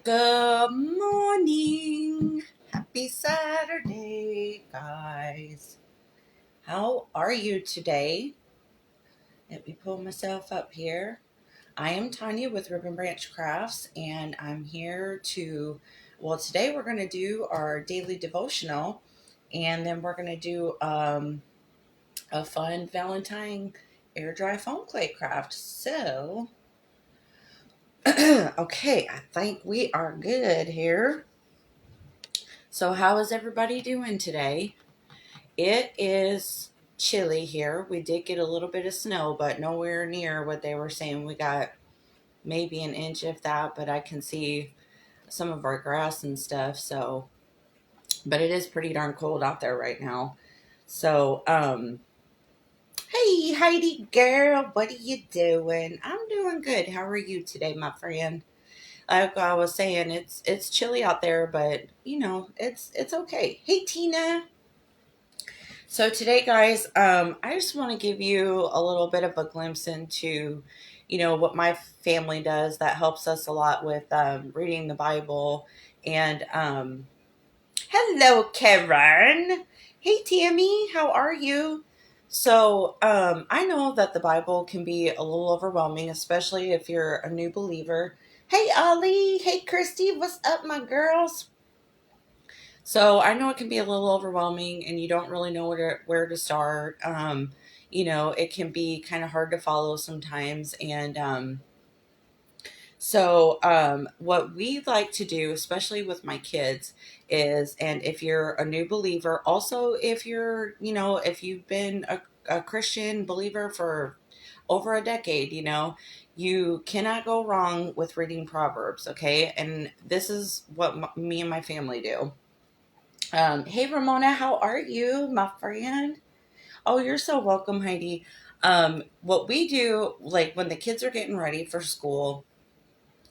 Good morning. Happy Saturday, guys. How are you today? Let me pull myself up here. I am Tanya with Ribbon Branch Crafts, and I'm here today we're going to do our daily devotional, and then we're going to do a fun Valentine air dry foam clay craft. So, okay, I think we are good here. So how is everybody doing today? It is chilly here. We did get a little bit of snow, but nowhere near what they were saying. We got maybe an inch of that, but I can see some of our grass and stuff. So, but it is pretty darn cold out there right now. So, hey Heidi girl, what are you doing? I'm doing good. How are you today, my friend? Like I was saying, it's chilly out there, but it's okay. Hey Tina. So today, guys, I just want to give you a little bit of a glimpse into, what my family does that helps us a lot with reading the Bible. And hello, Karen. Hey, Tammy, how are you? So I know that the Bible can be a little overwhelming, especially if you're a new believer. Hey, Ollie. Hey, Christy. What's up, my girls? So I know it can be a little overwhelming and you don't really know where to start. It can be kind of hard to follow sometimes. And what we like to do, especially with my kids, and if you're a new believer, also if if you've been a Christian believer for over a decade, you cannot go wrong with reading Proverbs, okay? And this is what me and my family do. Hey Ramona, how are you, my friend? Oh, you're so welcome, Heidi. What we do, like when the kids are getting ready for school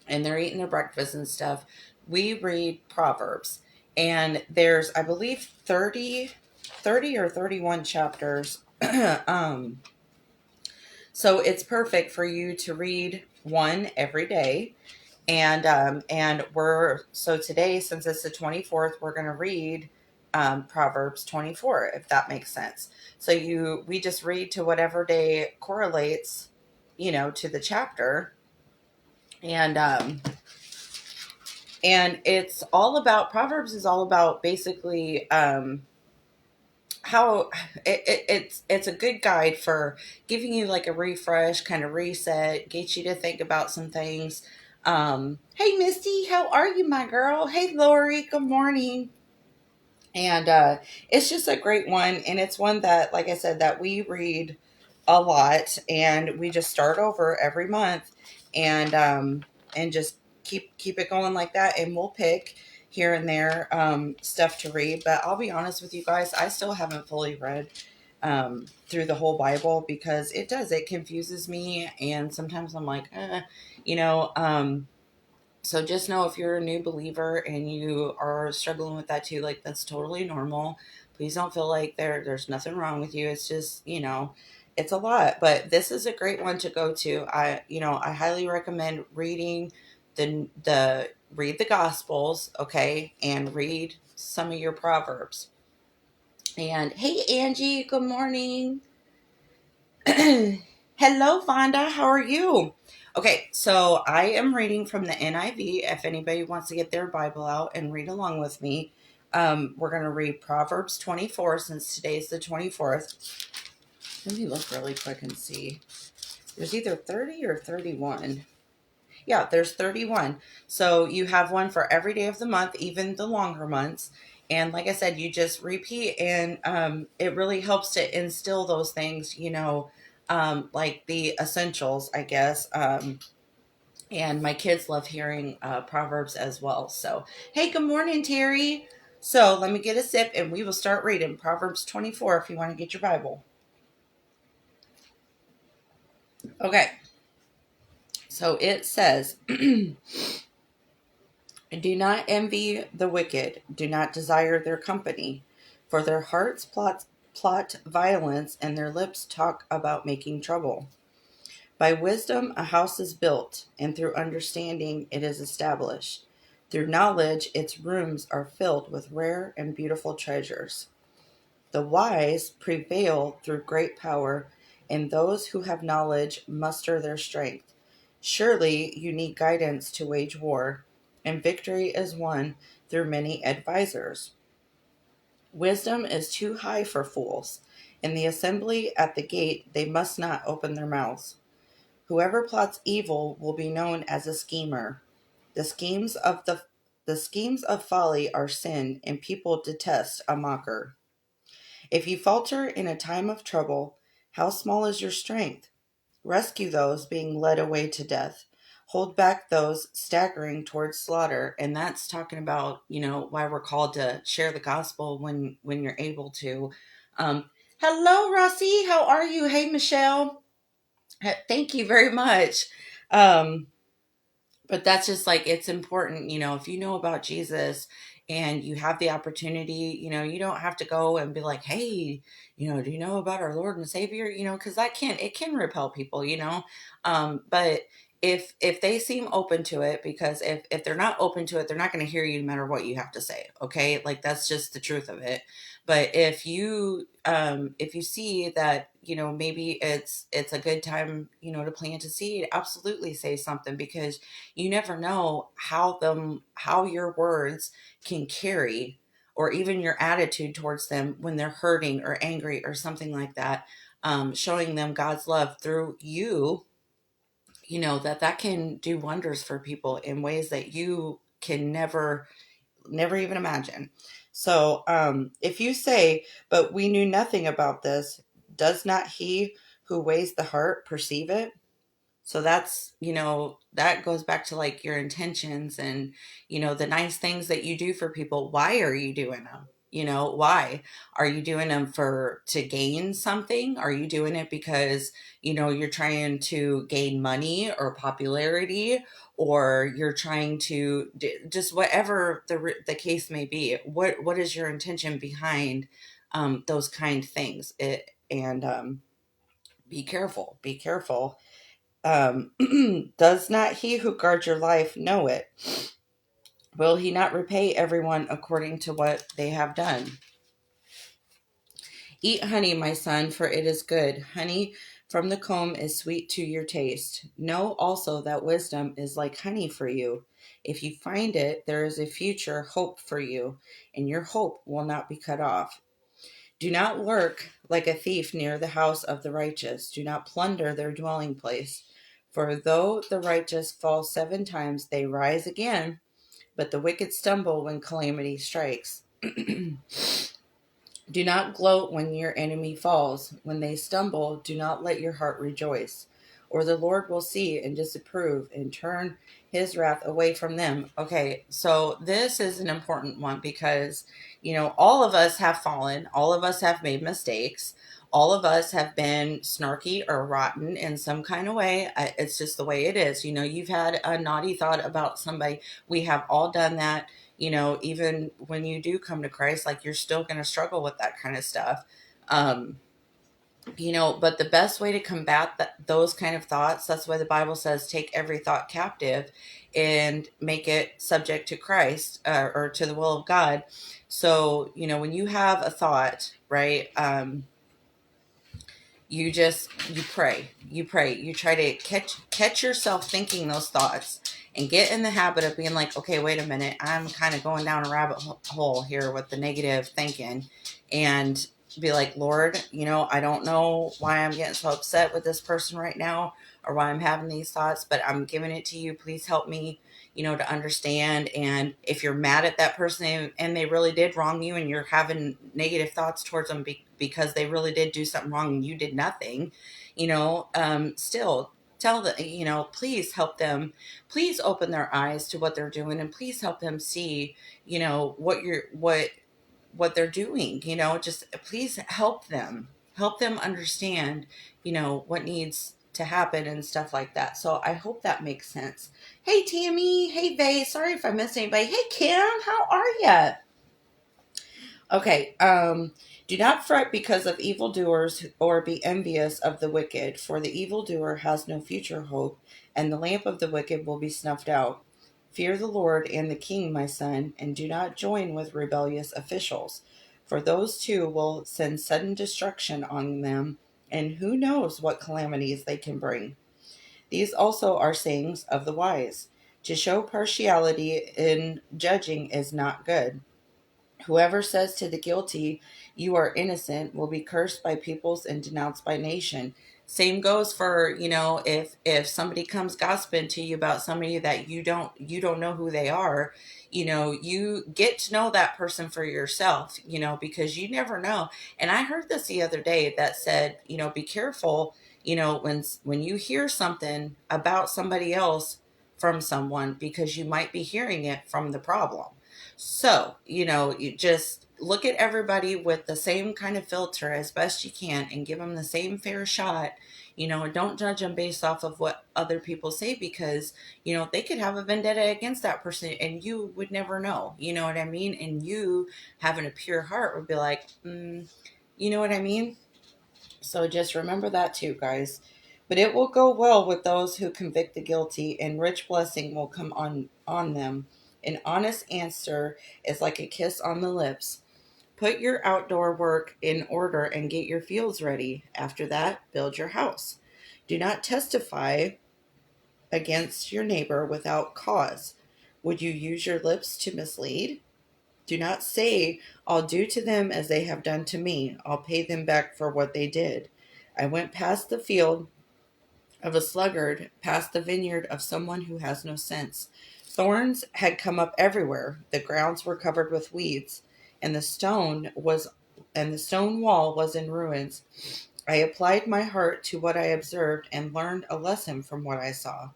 and they're eating their breakfast and stuff, we read Proverbs. And there's, I believe, 30 or 31 chapters. um, so it's perfect for you to read one every day. And we're so today, since it's the 24th, we're going to read Proverbs 24, if that makes sense. So we just read to whatever day correlates, to the chapter, and it's all about Proverbs is all about basically how it's a good guide for giving you like a refresh, kind of reset, get you to think about some things. Hey Misty, how are you, my girl? Hey Lori, good morning. And it's just a great one, and it's one that, like I said, that we read a lot, and we just start over every month, and just keep it going like that, and we'll pick here and there stuff to read. But I'll be honest with you guys, I still haven't fully read through the whole Bible because it confuses me, and sometimes I'm like, you know. So just know if you're a new believer and you are struggling with that too, like that's totally normal. Please don't feel like there's nothing wrong with you. It's just, it's a lot, but this is a great one to go to. I highly recommend reading read the Gospels, okay, and read some of your Proverbs. And hey, Angie, good morning. Hello, Vonda. How are you? Okay, so I am reading from the NIV. If anybody wants to get their Bible out and read along with me, we're going to read Proverbs 24 since today's the 24th. Let me look really quick and see. There's either 30 or 31. Yeah, there's 31. So you have one for every day of the month, even the longer months. And like I said, you just repeat, and it really helps to instill those things, like the essentials, I guess. And my kids love hearing Proverbs as well. So, hey, good morning, Terry. So let me get a sip and we will start reading Proverbs 24 if you want to get your Bible. Okay. So it says, do not envy the wicked, do not desire their company, for their hearts plot violence, and their lips talk about making trouble. By wisdom a house is built, and through understanding it is established. Through knowledge, its rooms are filled with rare and beautiful treasures. The wise prevail through great power, and those who have knowledge muster their strength. Surely you need guidance to wage war, and victory is won through many advisers. Wisdom is too high for fools. In the assembly at the gate they must not open their mouths. Whoever plots evil will be known as a schemer. The schemes of the schemes of folly are sin, and people detest a mocker. If you falter in a time of trouble, how small is your strength? Rescue those being led away to death. Hold back those staggering towards slaughter. And that's talking about, why we're called to share the gospel when you're able to. Hello, Rossi. How are you? Hey, Michelle. Thank you very much. Um, but that's just like, it's important, if you know about Jesus and you have the opportunity, you don't have to go and be like, hey, do you know about our Lord and Savior, because it can repel people, but if they seem open to it, because if they're not open to it, they're not going to hear you no matter what you have to say. Okay, like that's just the truth of it. But if you see that, maybe it's a good time, to plant a seed, absolutely say something, because you never know how your words can carry, or even your attitude towards them when they're hurting or angry or something like that. Showing them God's love through you, that can do wonders for people in ways that you can never even imagine. So if you say, but we knew nothing about this, does not he who weighs the heart perceive it? So that's, that goes back to like your intentions and, the nice things that you do for people. Why are you doing them? Why are you doing them? To gain something? Are you doing it because, you're trying to gain money or popularity, or you're trying to just whatever the case may be? What is your intention behind those kind things? And be careful, be careful. Does not he who guards your life know it? Will he not repay everyone according to what they have done? Eat honey, my son, for it is good. Honey from the comb is sweet to your taste. Know also that wisdom is like honey for you. If you find it, there is a future hope for you, and your hope will not be cut off. Do not lurk like a thief near the house of the righteous. Do not plunder their dwelling place. For though the righteous fall 7 times, they rise again, but the wicked stumble when calamity strikes. Do not gloat when your enemy falls. When they stumble, do not let your heart rejoice. Or the Lord will see and disapprove and turn his wrath away from them. Okay, so this is an important one because, all of us have fallen. All of us have made mistakes. All of us have been snarky or rotten in some kind of way. It's just the way it is. You've had a naughty thought about somebody. We have all done that. Even when you do come to Christ, like you're still going to struggle with that kind of stuff. Um, but the best way to combat those kind of thoughts, that's why the Bible says, take every thought captive and make it subject to Christ, or to the will of God. So, when you have a thought, right? You try to catch yourself thinking those thoughts, and get in the habit of being like, okay, wait a minute, I'm kind of going down a rabbit hole here with the negative thinking, and be like, Lord, I don't know why I'm getting so upset with this person right now, or why I'm having these thoughts, but I'm giving it to you. Please help me, to understand. And if you're mad at that person and they really did wrong you, and you're having negative thoughts towards them because they really did do something wrong and you did nothing, still tell them, please help them, please open their eyes to what they're doing, and please help them see, what they're doing, just please help them understand, what needs to happen and stuff like that. So I hope that makes sense. Hey, Tammy. Hey, Vay. Sorry if I missed anybody. Hey, Kim. How are you? Okay. Do not fret because of evildoers, or be envious of the wicked, for the evildoer has no future hope, and the lamp of the wicked will be snuffed out. Fear the Lord and the king, my son, and do not join with rebellious officials, for those two will send sudden destruction on them, and who knows what calamities they can bring. These also are sayings of the wise. To show partiality in judging is not good. Whoever says to the guilty, "You are innocent," will be cursed by peoples and denounced by nation. Same goes for, if somebody comes gossiping to you about somebody that you don't know who they are, you get to know that person for yourself, because you never know. And I heard this the other day that said, be careful, when you hear something about somebody else from someone, because you might be hearing it from the problem. So, you just look at everybody with the same kind of filter as best you can and give them the same fair shot, and don't judge them based off of what other people say, because, they could have a vendetta against that person and you would never know, you know what I mean? And you having a pure heart would be like, you know what I mean? So just remember that too, guys. But it will go well with those who convict the guilty, and rich blessing will come on them. An honest answer is like a kiss on the lips. Put your outdoor work in order and get your fields ready. After that, build your house. Do not testify against your neighbor without cause. Would you use your lips to mislead? Do not say, "I'll do to them as they have done to me. I'll pay them back for what they did." I went past the field of a sluggard, past the vineyard of someone who has no sense. Thorns had come up everywhere. The grounds were covered with weeds, and the stone wall was in ruins. I applied my heart to what I observed and learned a lesson from what I saw.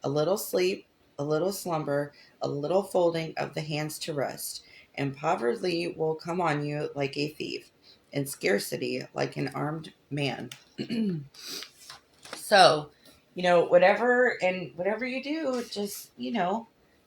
A little sleep, a little slumber, a little folding of the hands to rest, and poverty will come on you like a thief, and scarcity like an armed man. So, whatever you do, just,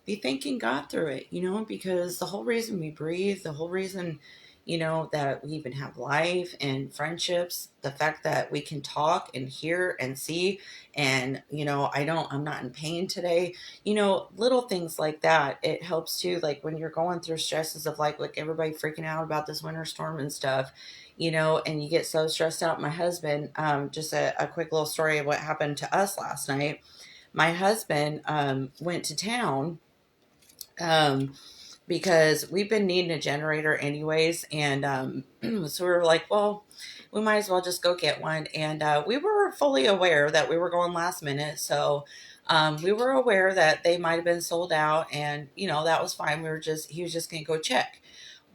be thanking God through it, because the whole reason we breathe, the whole reason, that we even have life and friendships, the fact that we can talk and hear and see, and, I'm not in pain today, little things like that. It helps too, like when you're going through stresses of like everybody freaking out about this winter storm and stuff, and you get so stressed out. My husband, just a quick little story of what happened to us last night. My husband went to town um, because we've been needing a generator anyways. And so we were like, well, we might as well just go get one. And we were fully aware that we were going last minute. So we were aware that they might have been sold out, and, that was fine. He was just going to go check.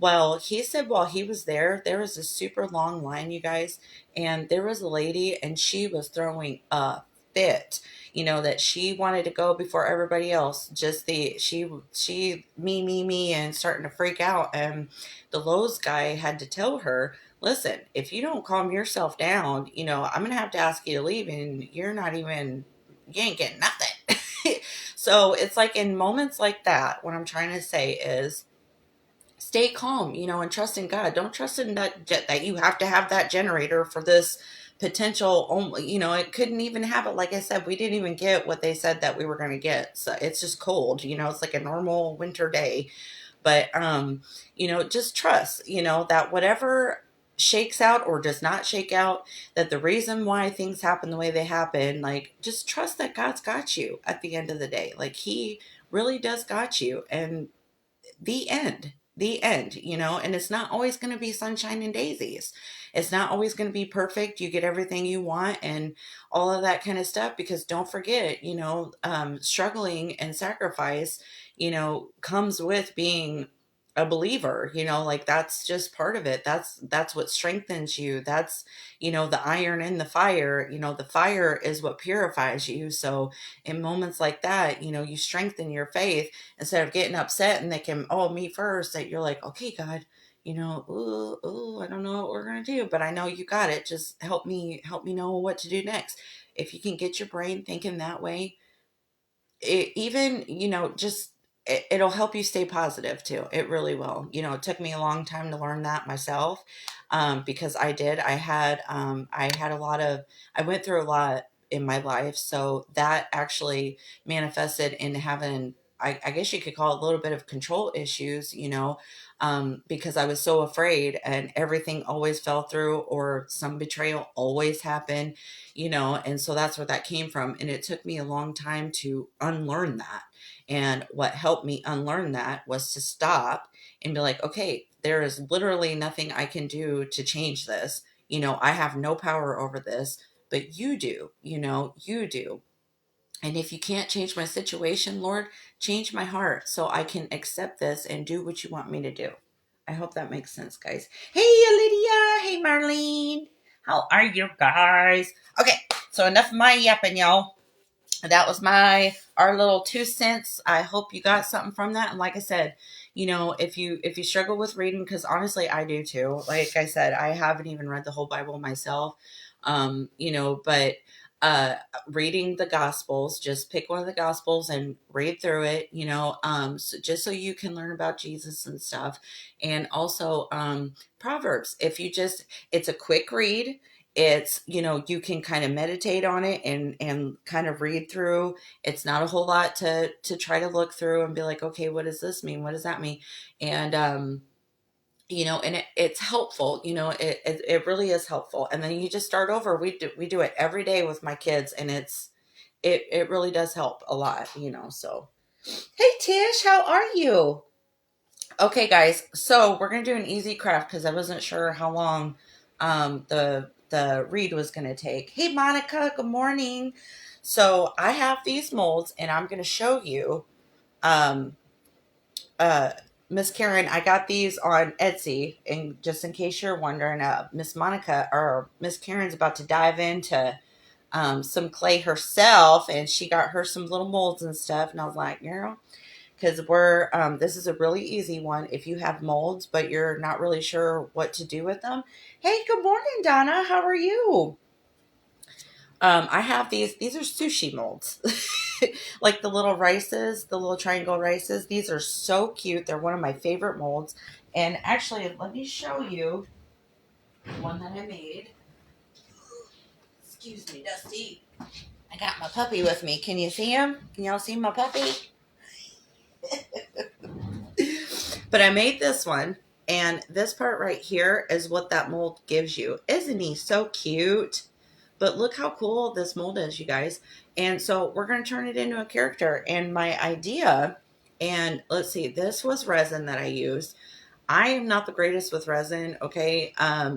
Well, he said while he was there was a super long line, you guys, and there was a lady, and she was throwing a fit. That she wanted to go before everybody else. Just she me, and starting to freak out. And the Lowe's guy had to tell her, "Listen, if you don't calm yourself down, I'm gonna have to ask you to leave, and you ain't getting nothing." So it's like in moments like that, what I'm trying to say is stay calm, and trust in God. Don't trust in that you have to have that generator for this potential only, it couldn't even have it. Like I said, we didn't even get what they said that we were going to get. So it's just cold, it's like a normal winter day. But just trust, that whatever shakes out or does not shake out, that the reason why things happen the way they happen, like just trust that God's got you at the end of the day. Like he really does got you. And the end, and it's not always going to be sunshine and daisies. It's not always going to be perfect. You get everything you want and all of that kind of stuff, because don't forget, struggling and sacrifice, comes with being a believer, like that's just part of it. That's what strengthens you. That's, the iron in the fire. The fire is what purifies you. So in moments like that, you strengthen your faith instead of getting upset and thinking, "Oh, me first," that you're like, "Okay, God, ooh, I don't know what we're gonna do, but I know you got it. Just help me know what to do next." If you can get your brain thinking that way, even, just it'll help you stay positive too. It really will. It took me a long time to learn that myself, because I had a lot of, I went through a lot in my life. So that actually manifested in having I guess you could call it a little bit of control issues, because I was so afraid and everything always fell through or some betrayal always happened, and so that's where that came from. And it took me a long time to unlearn that. And what helped me unlearn that was to stop and be like, okay, there is literally nothing I can do to change this. I have no power over this, but you do, you do. And if you can't change my situation, Lord, change my heart so I can accept this and do what you want me to do. I hope that makes sense, guys. Hey, Lydia. Hey, Marlene. How are you guys? Okay, so enough of my yapping, y'all. That was our little 2 cents. I hope you got something from that. And like I said, if you struggle with reading, because honestly I do too. Like I said, I haven't even read the whole Bible myself. But uh reading the gospels, just pick one of the gospels and read through it, just so you can learn about Jesus and stuff. And also Proverbs. It's a quick read. It's, you can kind of meditate on it and kind of read through. It's not a whole lot to try to look through and be like, okay, what does this mean, what does that mean? And and it's helpful. It really is helpful. And then you just start over. We do it every day with my kids, and it really does help a lot. So hey, Tish, how are you? Okay, guys, so we're gonna do an easy craft because I wasn't sure how long the read was gonna take. Hey, Monica, good morning. So I have these molds, and I'm gonna show you. Um, uh, Miss Karen, I got these on Etsy, and just in case you're wondering, Miss Monica or Miss Karen's about to dive into some clay herself, and she got her some little molds and stuff, and I was like, girl, because this is a really easy one if you have molds but you're not really sure what to do with them. Hey, good morning, Donna, how are you? I have these are sushi molds. Like the little rices, the little triangle rices. These are so cute. They're one of my favorite molds. And actually, let me show you the one that I made. Excuse me, Dusty. I got my puppy with me. Can you see him? Can y'all see my puppy? But I made this one, and this part right here is what that mold gives you. Isn't he so cute? But look how cool this mold is, you guys. And so we're going to turn it into a character. And my idea, and let's see, this was resin that I used. I am not the greatest with resin, okay?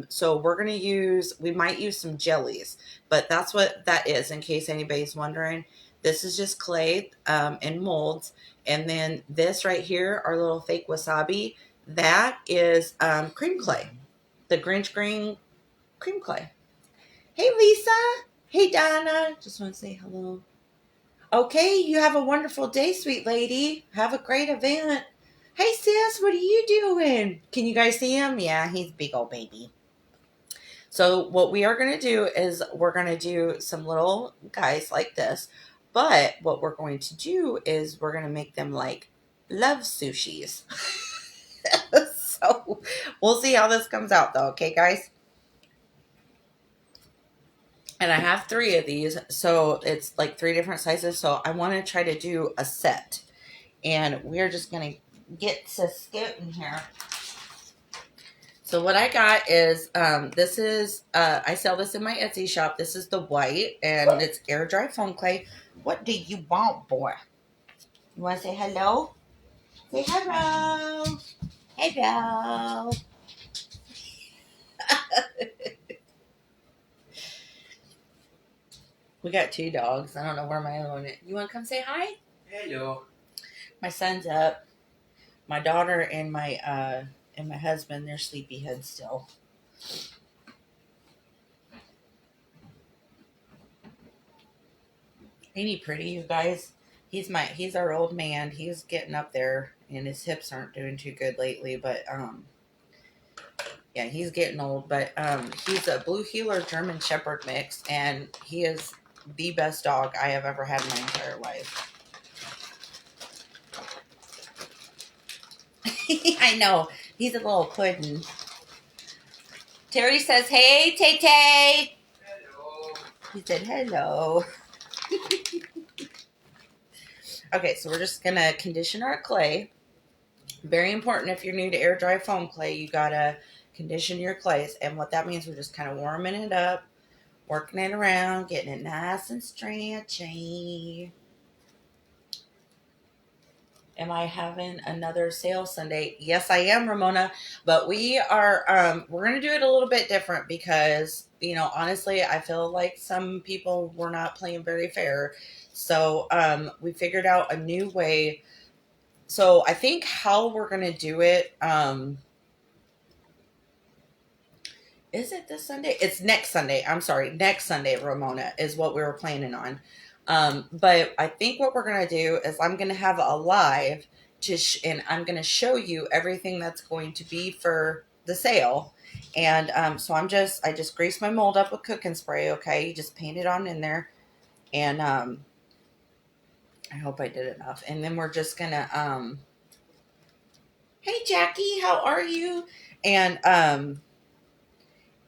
So we might use some jellies, but that's what that is, in case anybody's wondering. This is just clay and molds. And then this right here, our little fake wasabi, that is cream clay, the Grinch green cream clay. Hey, Lisa. Hey, Donna. Just want to say hello. Okay, you have a wonderful day, sweet lady. Have a great event. Hey, sis, what are you doing? Can you guys see him? Yeah, he's a big old baby. So what we are going to do is we're going to do some little guys like this. But what we're going to do is we're going to make them like love sushis. So we'll see how this comes out though. Okay, guys? And I have 3 of these, so it's like 3 different sizes. So I want to try to do a set. And we're just going to get to scooting here. So what I got is, this is, I sell this in my Etsy shop. This is the white, and it's air dry foam clay. What do you want, boy? You want to say hello? Say hello. Hello. We got 2 dogs. I don't know where my other one is. You want to come say hi? Hello. My son's up. My daughter and my husband, they're sleepyheads still. Ain't he pretty, you guys? He's our old man. He's getting up there, and his hips aren't doing too good lately. But yeah, he's getting old. But he's a Blue Heeler German Shepherd mix, and he is the best dog I have ever had in my entire life. I know, he's a little puddin'. Terry says, "Hey, Tay Tay." Hello. He said, "Hello." Okay, so we're just gonna condition our clay. Very important if you're new to air dry foam clay, you gotta condition your clays. And what that means, we're just kind of warming it up, working it around, getting it nice and stretchy. Am I having another sale Sunday? Yes, I am, Ramona. But we're gonna do it a little bit different because, honestly, I feel like some people were not playing very fair. So we figured out a new way. So I think how we're gonna do it, is it this Sunday? It's next Sunday. I'm sorry, next Sunday, Ramona, is what we were planning on. But I think what we're gonna do is I'm gonna have a live and I'm gonna show you everything that's going to be for the sale. And so I just grease my mold up with cooking spray. Okay, you just paint it on in there, and I hope I did enough. And then we're just gonna hey Jackie, how are you? And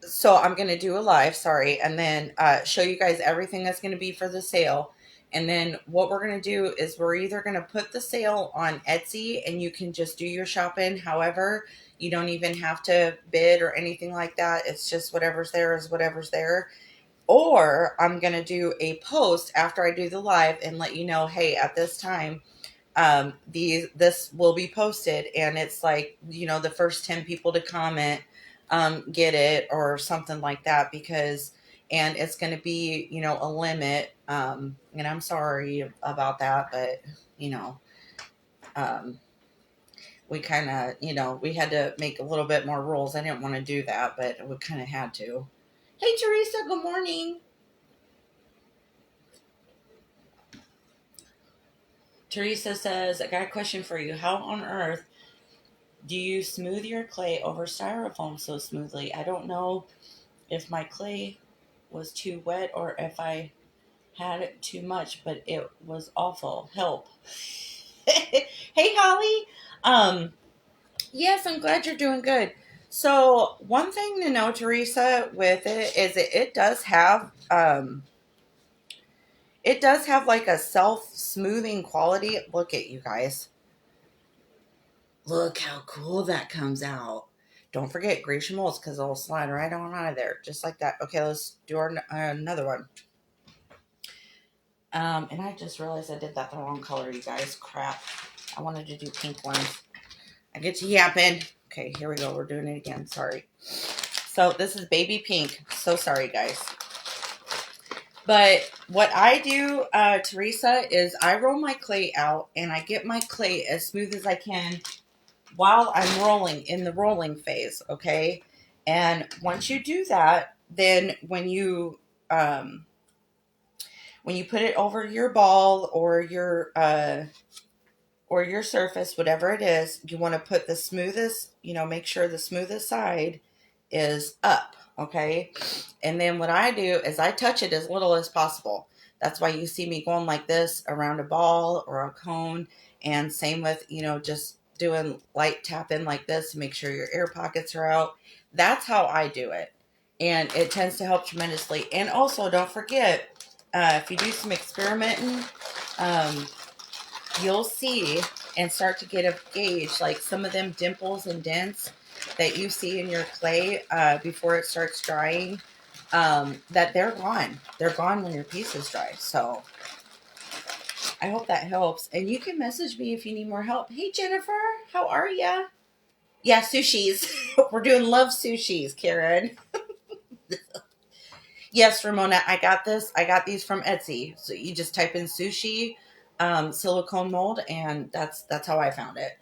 so I'm going to do a live, sorry, and then show you guys everything that's going to be for the sale. And then what we're going to do is we're either going to put the sale on Etsy and you can just do your shopping. However, you don't even have to bid or anything like that. It's just whatever's there is whatever's there. Or I'm going to do a post after I do the live and let you know, hey, at this time, this will be posted, and it's like, the first 10 people to comment get it or something like that, because and it's going to be, a limit, and I'm sorry about that, but you know um we kind of, we had to make a little bit more rules. I didn't want to do that, but we kind of had to. Hey Teresa, good morning. Teresa says, I got a question for you. How on earth do you smooth your clay over styrofoam so smoothly? I don't know if my clay was too wet or if I had it too much, but it was awful. Help. Hey, Holly. Yes, I'm glad you're doing good. So, one thing to know, Teresa, with it is it does have like a self-smoothing quality. Look at you guys. Look how cool that comes out. Don't forget, grease your molds because it'll slide right on out of there. Just like that. Okay, let's do another one. And I just realized I did that the wrong color, you guys. Crap. I wanted to do pink ones. I get to yapping. Okay, here we go. We're doing it again. Sorry. So this is baby pink. So sorry, guys. But what I do, Teresa, is I roll my clay out and I get my clay as smooth as I can while I'm rolling in the rolling phase, okay? And once you do that, then when you put it over your ball or your surface, whatever it is, you want to put the smoothest, make sure the smoothest side is up, okay? And then what I do is I touch it as little as possible. That's why you see me going like this around a ball or a cone. And same with, just doing light tapping like this to make sure your air pockets are out. That's how I do it. And it tends to help tremendously. And also, don't forget, if you do some experimenting, um, you'll see and start to get a gauge, like some of them dimples and dents that you see in your clay before it starts drying, that they're gone. They're gone when your piece is dry. So I hope that helps. And you can message me if you need more help. Hey, Jennifer, how are ya? Yeah, sushis. We're doing love sushis, Karen. Yes, Ramona, I got this. I got these from Etsy. So you just type in sushi, silicone mold, and that's how I found it.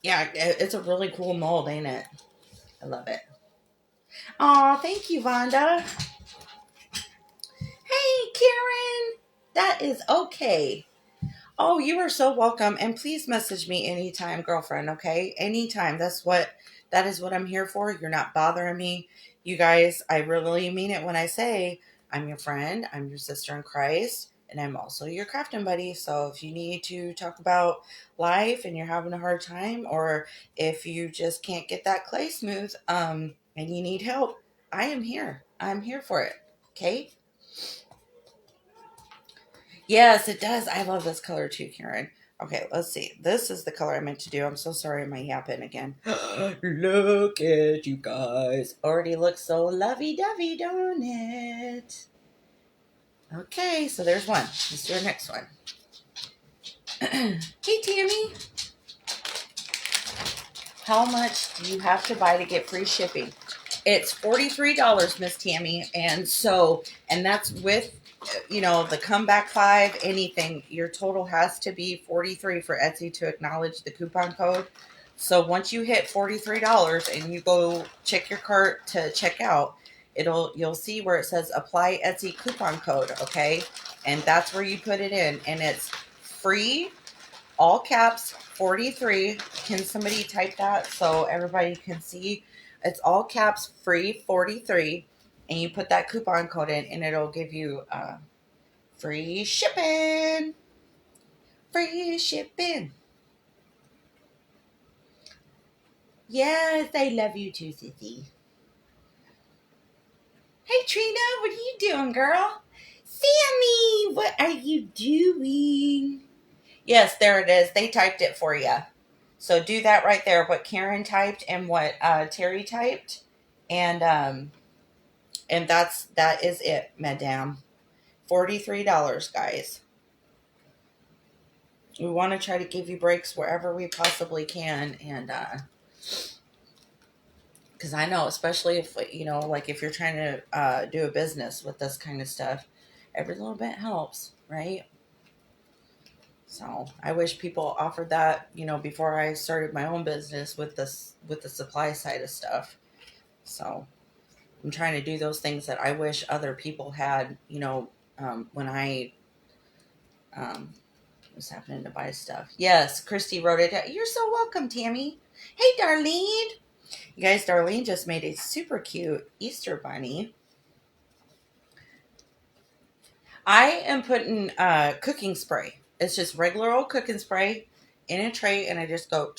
Yeah, it's a really cool mold, ain't it? I love it. Oh, thank you, Vonda. Hey, Karen. That is okay. Oh, you are so welcome. And please message me anytime, girlfriend, okay? Anytime. That is what I'm here for. You're not bothering me. You guys, I really mean it when I say I'm your friend, I'm your sister in Christ, and I'm also your crafting buddy. So if you need to talk about life and you're having a hard time, or if you just can't get that clay smooth, and you need help, I am here. I'm here for it. Okay? Yes, it does. I love this color too, Karen. Okay, let's see. This is the color I meant to do. I'm so sorry, I'm yapping again. Look at you guys. Already looks so lovey-dovey, don't it? Okay, so there's one. Let's do our next one. Hey, Tammy. How much do you have to buy to get free shipping? It's $43, Miss Tammy. And that's with, the comeback 5, anything. Your total has to be 43 for Etsy to acknowledge the coupon code. So once you hit $43 and you go check your cart to check out, you'll see where it says apply Etsy coupon code, okay? And that's where you put it in, and it's free, all caps, 43. Can somebody type that so everybody can see? It's all caps, free, 43. And you put that coupon code in, and it'll give you free shipping. Free shipping. Yes, I love you too, Sissy. Hey, Trina, what are you doing, girl? Sammy, what are you doing? Yes, there it is. They typed it for you. So do that right there, what Karen typed and what Terry typed. And that is it, madame. $43, guys. We want to try to give you breaks wherever we possibly can, and because I know, especially if like if you're trying to do a business with this kind of stuff, every little bit helps, right? So I wish people offered that, before I started my own business with the supply side of stuff. So I'm trying to do those things that I wish other people had, when I was happening to buy stuff. Yes, Christy wrote it down. You're so welcome, Tammy. Hey, Darlene. You guys, Darlene just made a super cute Easter bunny. I am putting cooking spray. It's just regular old cooking spray in a tray, and I just go,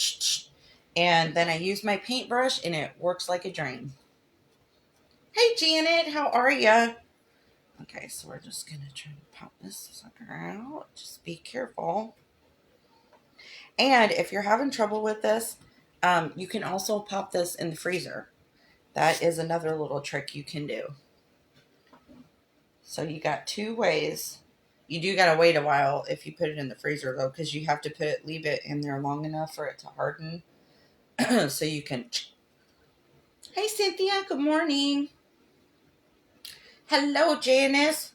and then I use my paintbrush, and it works like a dream. Hey, Janet, how are ya? Okay, so we're just gonna try to pop this sucker out. Just be careful. And if you're having trouble with this, you can also pop this in the freezer. That is another little trick you can do. So you got 2 ways. You do gotta wait a while if you put it in the freezer though, because you have to leave it in there long enough for it to harden. So you can. Hey, Cynthia. Good morning. Hello, Janice.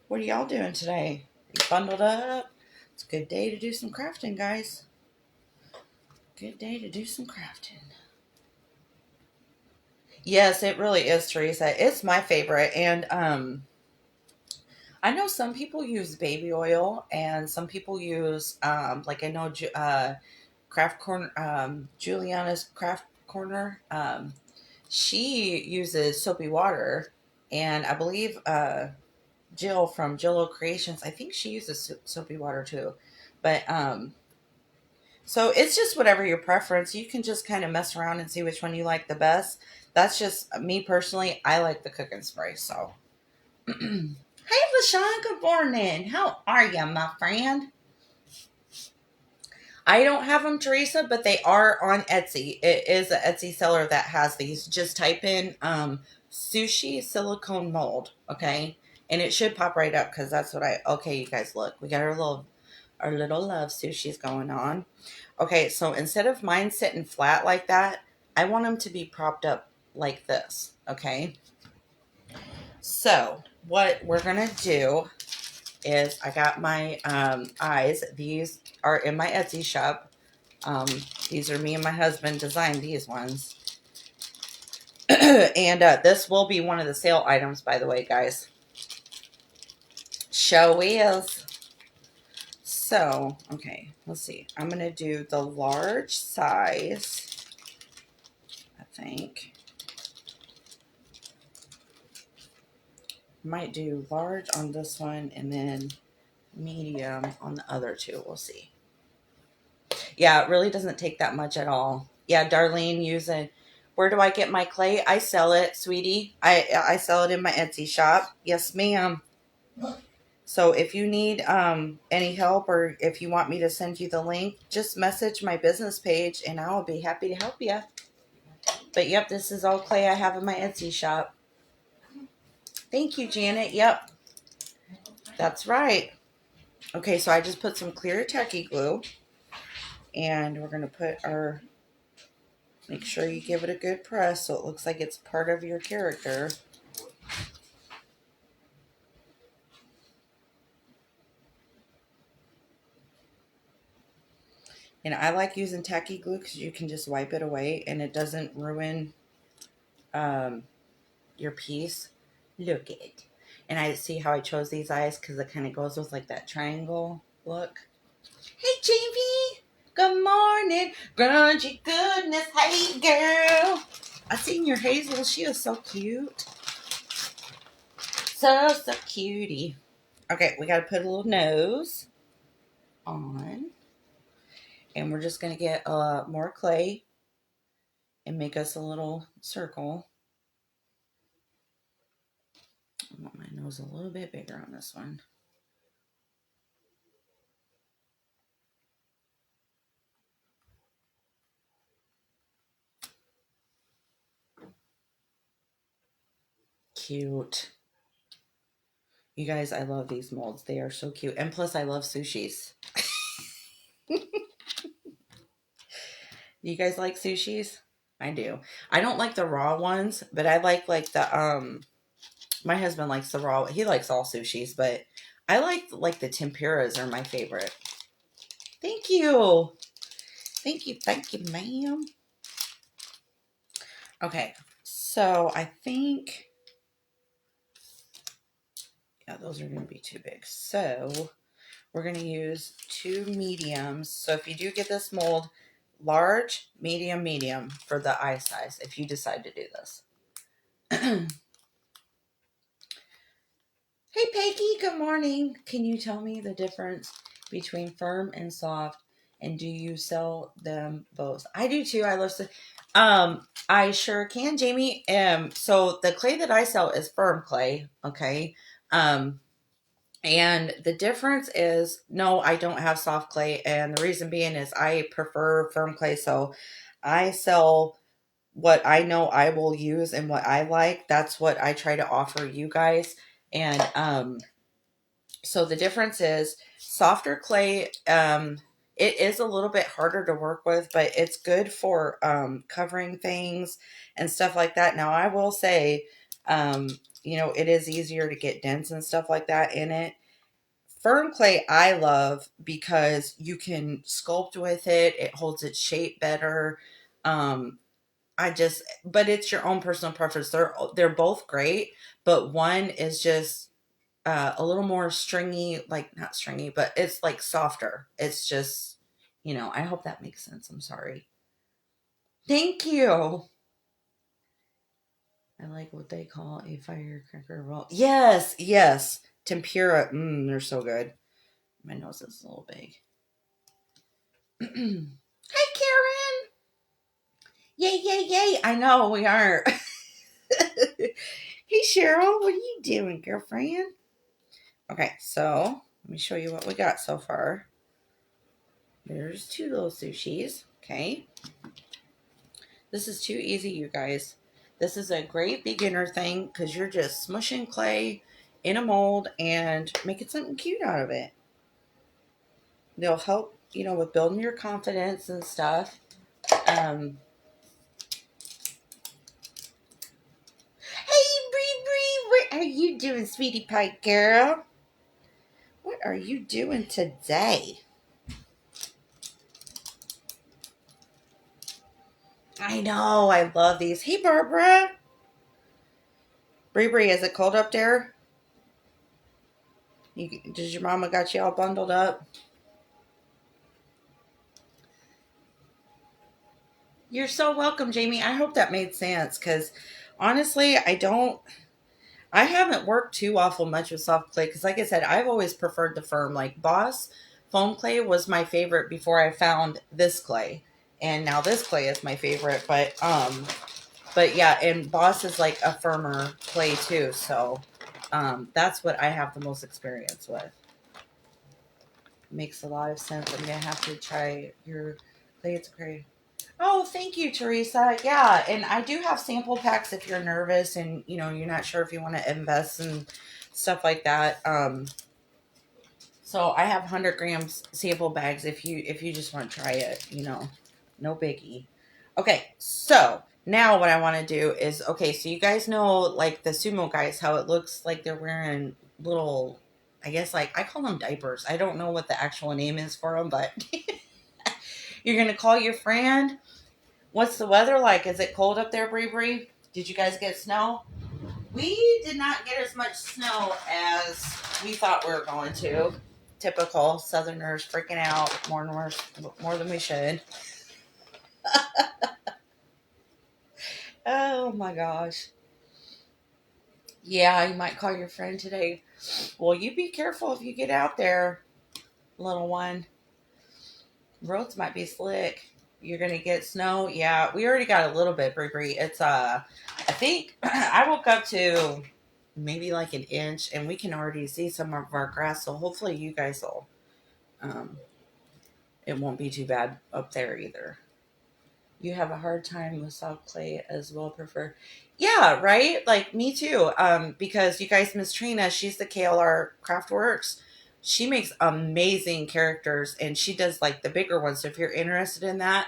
What are y'all doing today? You bundled up? It's a good day to do some crafting, guys. Good day to do some crafting. Yes, it really is, Teresa. It's my favorite. And I know some people use baby oil, and some people use like I know Craft Corner, Juliana's Craft Corner. She uses soapy water, and I believe Jill from Jillo Creations, I think she uses soapy water too. But so it's just whatever your preference. You can just kind of mess around and see which one you like the best. That's just me personally. I like the cooking spray. So, hey, LaShawn, good morning. How are you, my friend? I don't have them, Teresa, but they are on Etsy. It is an Etsy seller that has these. Just type in sushi silicone mold, okay? And it should pop right up because that's what okay, you guys, look. We got our little love sushis going on. Okay, so instead of mine sitting flat like that, I want them to be propped up like this, okay? So what we're going to do is I got my eyes. These are in my Etsy shop. These are me and my husband designed these ones. And this will be one of the sale items, by the way, guys. Show is. So, okay, let's see. I'm going to do the large size, I think. Might do large on this one and then medium on the other 2. We'll see. Yeah, it really doesn't take that much at all. Yeah, Darlene using. Where do I get my clay? I sell it, sweetie. I sell it in my Etsy shop. Yes, ma'am. So if you need any help, or if you want me to send you the link, just message my business page and I'll be happy to help you. But yep, this is all clay I have in my Etsy shop. Thank you, Janet. Yep, that's right. Okay, so I just put some clear tacky glue, and we're going to put our, make sure you give it a good press so it looks like it's part of your character. And I like using tacky glue because you can just wipe it away and it doesn't ruin your piece. Look at it. And I see how I chose these eyes because it kind of goes with like that triangle look. Hey, JV. Good morning. Grungy goodness. Hey, girl. I seen your Hazel. She is so cute. So cutie. Okay, we got to put a little nose on. And we're just going to get more clay and make us a little circle. I want my nose a little bit bigger on this one. Cute. You guys, I love these molds. They are so cute. And plus, I love sushis. Do you guys like sushis? I do. I don't like the raw ones, but I like the my husband likes the raw. He likes all sushis, but I like the tempuras are my favorite. Thank you. Thank you, ma'am. Okay. So, I think yeah, those are going to be too big. So, we're going to use 2 mediums. So, if you do get this mold, large, medium, medium for the eye size if you decide to do this. Hey, Peggy, good morning. Can you tell me the difference between firm and soft, and do you sell them both? I do too. I love to. I sure can, Jamie. So the clay that I sell is firm clay, okay? And the difference is, no, I don't have soft clay, and the reason being is I prefer firm clay, so I sell what I know I will use and what I like. That's what I try to offer you guys. And so the difference is softer clay, it is a little bit harder to work with, but it's good for covering things and stuff like that. Now I will say, it is easier to get dents and stuff like that in it. Firm clay I love because you can sculpt with it. It holds its shape better. Um, but it's your own personal preference. They're both great, but one is just a little more stringy, like not stringy, but it's like softer. It's just, I hope that makes sense. I'm sorry. Thank you. I like what they call a firecracker roll. Yes, yes. Tempura. They're so good. My nose is a little big. Hey, Karen. Yay, yay, yay. I know we aren't. Hey, Cheryl. What are you doing, girlfriend? Okay, so let me show you what we got so far. There's 2 little sushis. Okay. This is too easy, you guys. This is a great beginner thing because you're just smushing clay in a mold and making something cute out of it. They'll help, with building your confidence and stuff. Hey, Bree Bree, what are you doing, sweetie pie girl? What are you doing today? I know, I love these. Hey, Barbara. Bree Bree, is it cold up there? Does your mama got you all bundled up? You're so welcome, Jamie. I hope that made sense because honestly, I haven't worked too awful much with soft clay because, like I said, I've always preferred the firm. Like Boss foam clay was my favorite before I found this clay, and now this clay is my favorite. But yeah, and Boss is like a firmer clay too. So, That's what I have the most experience with. Makes a lot of sense. I'm gonna have to try your plates. Great. Oh, thank you, Teresa. Yeah, and I do have sample packs if you're nervous and you're not sure if you want to invest and stuff like that. So I have 100 grams sample bags if you just want to try it. No biggie. Okay, so now what I want to do is so you guys know like the sumo guys how it looks like they're wearing little. I guess like I call them diapers. I don't know what the actual name is for them, but you're gonna call your friend. What's the weather like? Is it cold up there, Bree Bree? Did you guys get snow? We did not get as much snow as we thought we were going to. Typical Southerners freaking out more than we should. Oh my gosh. Yeah, you might call your friend today. Well, you be careful if you get out there, little one. Roads might be slick. You're gonna get snow. Yeah, we already got a little bit, Brie Brie. It's I think I woke up to maybe like an inch, and we can already see some of our grass. So hopefully, you guys will. Um, it won't be too bad up there either. You have a hard time with soft clay as well, prefer. Yeah, right? Like me too. Because you guys miss Trina, she's the KLR Craftworks. She makes amazing characters and she does like the bigger ones. So if you're interested in that,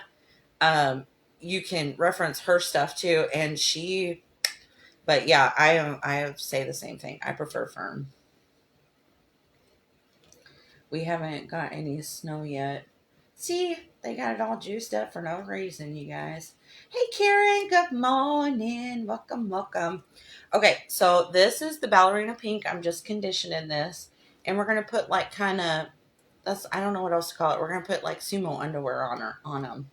um, you can reference her stuff too. And but yeah, I say the same thing. I prefer firm. We haven't got any snow yet. See, they got it all juiced up for no reason, you guys. Hey, Karen, good morning. Welcome, welcome. Okay, so this is the ballerina pink. I'm just conditioning this. And we're going to put like kind of, I don't know what else to call it. We're going to put like sumo underwear on them.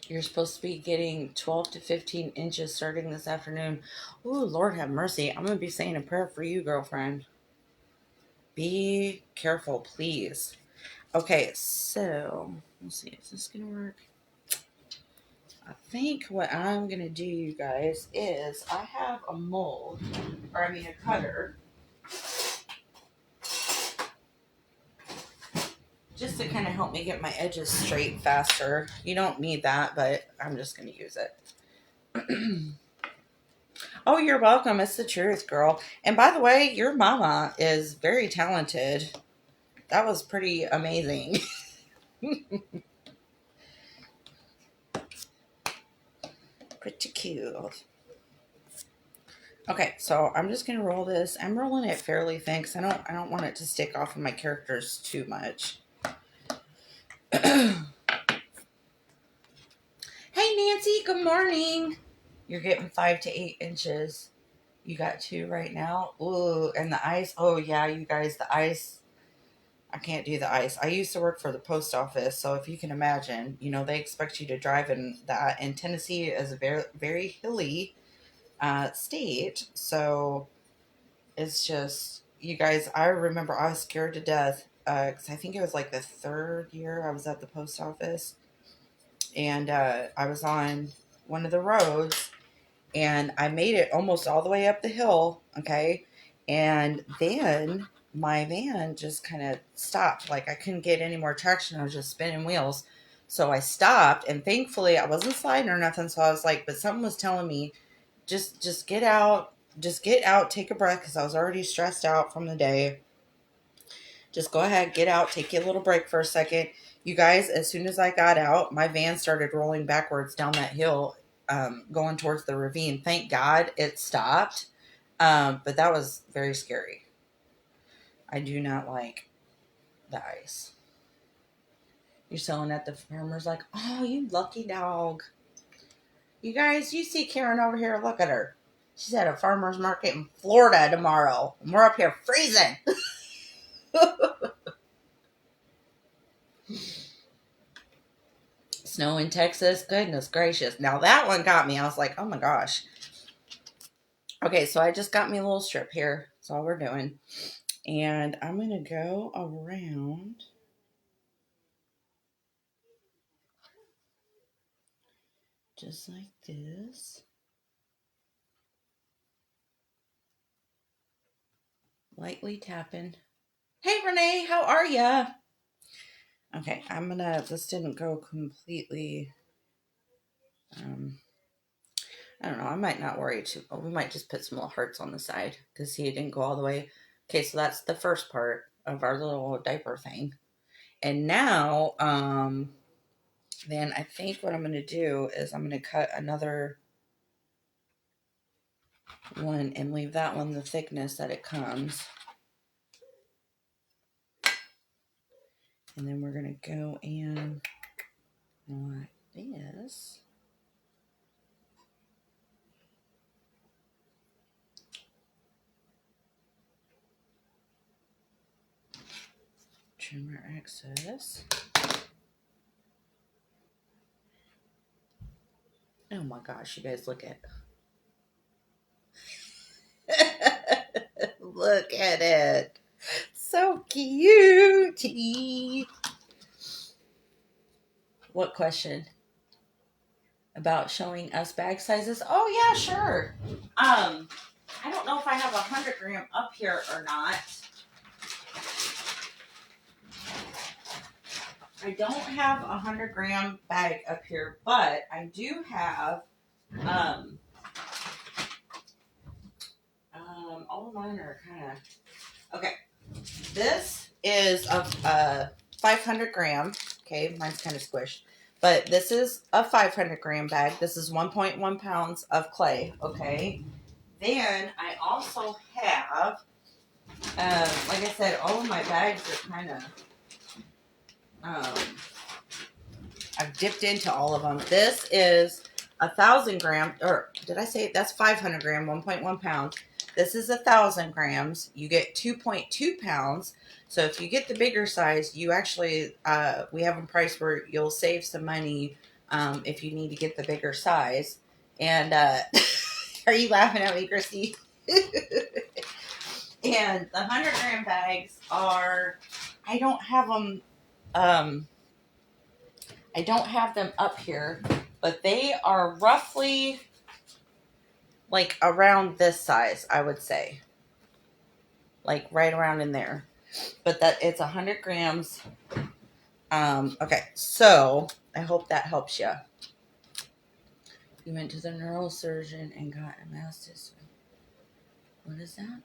You're supposed to be getting 12 to 15 inches starting this afternoon. Ooh, Lord have mercy. I'm going to be saying a prayer for you, girlfriend. Be careful, please. Okay, so let's see. Is this going to work? I think what I'm going to do, you guys, is I have a mold, or I mean a cutter, just to kind of help me get my edges straight faster. You don't need that, but I'm just going to use it. Oh, you're welcome. It's the truth, girl. And by the way, your mama is very talented. That was pretty amazing. Pretty cute. Okay, so I'm just gonna roll this. I'm rolling it fairly thin because I don't want it to stick off of my characters too much. Hey Nancy, good morning. You're getting 5 to 8 inches. You got 2 right now. Ooh, and the ice. Oh yeah, you guys, the ice. I can't do the ice. I used to work for the post office, so if you can imagine, they expect you to drive in that. And Tennessee is a very, very hilly state, so it's just you guys. I remember I was scared to death because I think it was like the 3rd year I was at the post office, and I was on one of the roads, and I made it almost all the way up the hill. Okay, and then my van just kind of stopped. Like I couldn't get any more traction. I was just spinning wheels. So I stopped, and thankfully I wasn't sliding or nothing. So I was like, but something was telling me, just get out, take a breath, because I was already stressed out from the day. Just go ahead, get out, take you a little break for a second. You guys, as soon as I got out, my van started rolling backwards down that hill, going towards the ravine. Thank God it stopped. But that was very scary. I do not like the ice. You're selling at the farmer's like, oh, you lucky dog. You guys, you see Karen over here, look at her. She's at a farmer's market in Florida tomorrow. And we're up here freezing. Snow in Texas. Goodness gracious. Now that one got me. I was like, oh my gosh. Okay, so I just got me a little strip here. That's all we're doing. And I'm going to go around just like this. Lightly tapping. Hey Renee, how are ya? Okay, this didn't go completely, um, I don't know, I might not worry too, we might just put some little hearts on the side because he didn't go all the way. Okay, so that's the first part of our little diaper thing. And now, then I think what I'm going to do is I'm going to cut another one and leave that one the thickness that it comes. And then we're going to go in like this. Trim our excess. Oh my gosh, you guys look at look at it. So cute. What question? About showing us bag sizes? Oh yeah, sure. I don't know if I have 100 gram up here or not. I don't have 100 gram bag up here, but I do have all of mine are kind of okay. This is a 500 gram. Okay, mine's kind of squished, but this is a 500 gram bag. This is 1.1 pounds of clay. Okay. Then I also have, like I said, all of my bags are kind of, I've dipped into all of them. This is 1,000 gram, or did I say that's 500 gram, 1.1 pounds. This is 1,000 grams. You get 2.2 pounds. So if you get the bigger size, you actually, we have a price where you'll save some money if you need to get the bigger size. And are you laughing at me, Christy? And the 100 gram bags are, I don't have them. I don't have them up here, but they are roughly like around this size, I would say. Like right around in there. But that it's 100 grams. Okay, so I hope that helps you. You went to the neurosurgeon and got a mastitis. What is that?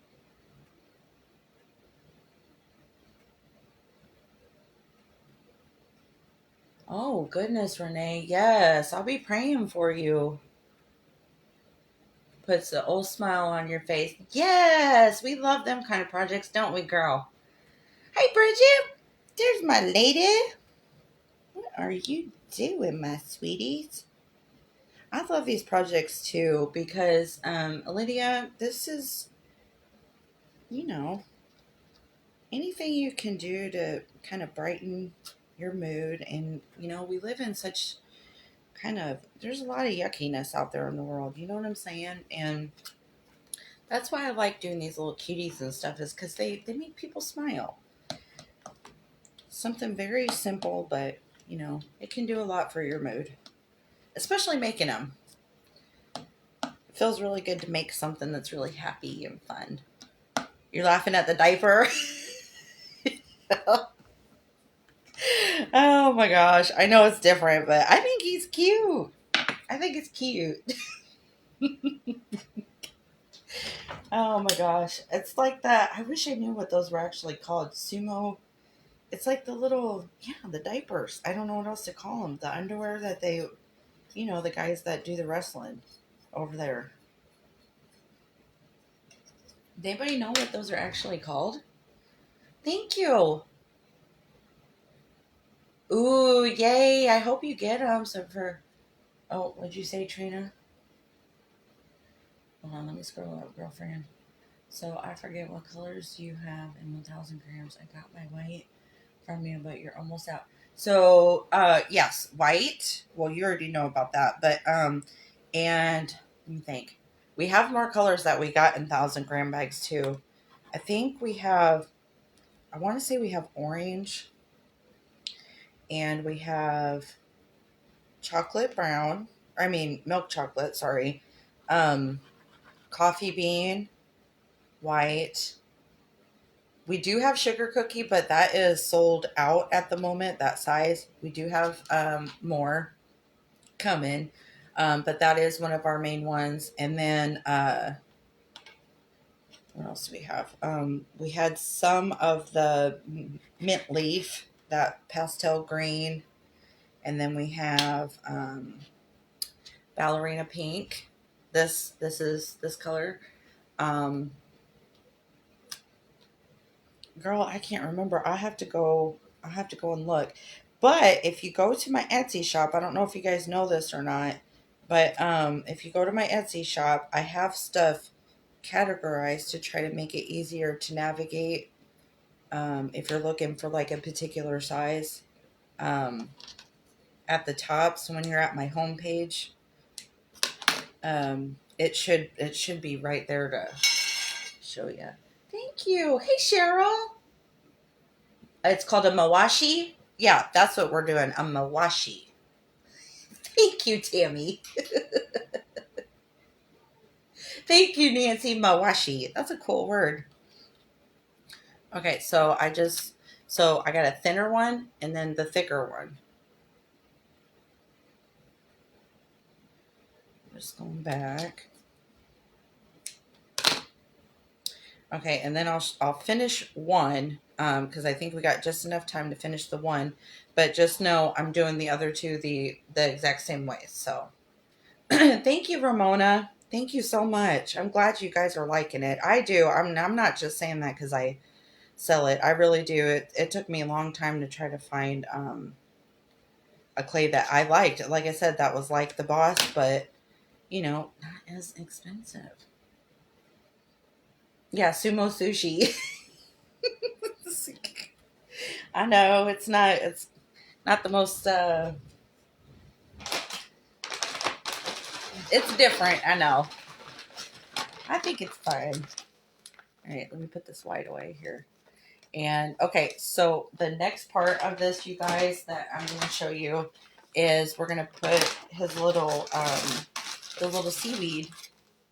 Oh, goodness, Renee. Yes, I'll be praying for you. Puts the old smile on your face. Yes, we love them kind of projects, don't we, girl? Hey, Bridget. There's my lady. What are you doing, my sweeties? I love these projects too because, Lydia, this is, you know, anything you can do to kind of brighten your mood. And, we live in such there's a lot of yuckiness out there in the world. You know what I'm saying? And that's why I like doing these little cuties and stuff, is because they make people smile. Something very simple, but, it can do a lot for your mood, especially making them. It feels really good to make something that's really happy and fun. You're laughing at the diaper? Oh my gosh. I know it's different, but I think he's cute. I think it's cute. Oh my gosh. It's like that. I wish I knew what those were actually called. Sumo. It's like the little, the diapers. I don't know what else to call them. The underwear that they, the guys that do the wrestling over there. Does anybody know what those are actually called? Thank you. Ooh, yay. I hope you get them. Oh, what'd you say, Trina? Hold on, let me scroll up, girlfriend. So I forget what colors you have in 1,000 grams. I got my white from you, but you're almost out. So, yes, white. Well, you already know about that, but, and let me think. We have more colors that we got in 1,000 gram bags too. I think I want to say we have orange, and we have chocolate brown, I mean, milk chocolate, sorry. Um, Coffee bean, white. We do have sugar cookie, but that is sold out at the moment, that size. We do have more coming, but that is one of our main ones. And then what else do we have? We had some of the mint leaf, that pastel green, and then we have ballerina pink. This is this color. Um, Girl, I can't remember. I have to go and look. But if you go to my Etsy shop, I don't know if you guys know this or not, but if you go to my Etsy shop, I have stuff categorized to try to make it easier to navigate if you're looking for like a particular size um, at the top. So when you're at my homepage, it should be right there to show you. Thank you. Hey Cheryl. It's called a mawashi. Yeah, that's what we're doing. A mawashi. Thank you, Tammy. Thank you, Nancy. Mawashi. That's a cool word. Okay, so I got a thinner one and then the thicker one. Just going back. Okay, and then I'll finish one because I think we got just enough time to finish the one, but just know I'm doing the other two the exact same way. So thank you, Ramona. Thank you so much. I'm glad you guys are liking it. I do. I'm not just saying that because I sell it. I really do. It took me a long time to try to find a clay that I liked. Like I said, that was like the boss, but not as expensive. Yeah, sumo sushi. I know it's not the most it's different, I know. I think it's fine. All right, let me put this white away here. And okay, so the next part of this, you guys, that I'm going to show you is we're going to put his little the little seaweed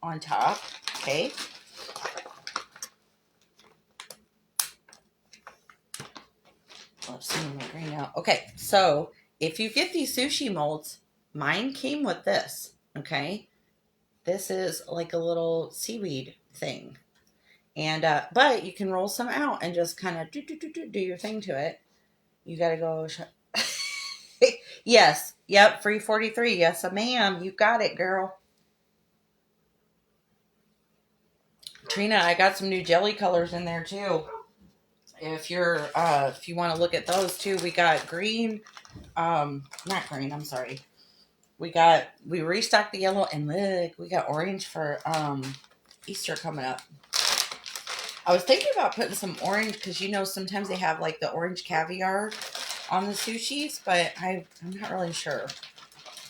on top. Okay. Let's see my green out. Okay, so if you get these sushi molds, mine came with this. Okay, this is like a little seaweed thing, and but you can roll some out and just kind of do your thing to it. You got to go. Yes, yep, free 43. Yes, ma'am. You got it, girl. Trina, I got some new jelly colors in there too. If you want to look at those too, we got green, not green, I'm sorry. We restocked the yellow, and look, we got orange for Easter coming up. I was thinking about putting some orange because sometimes they have like the orange caviar on the sushis, but I'm not really sure.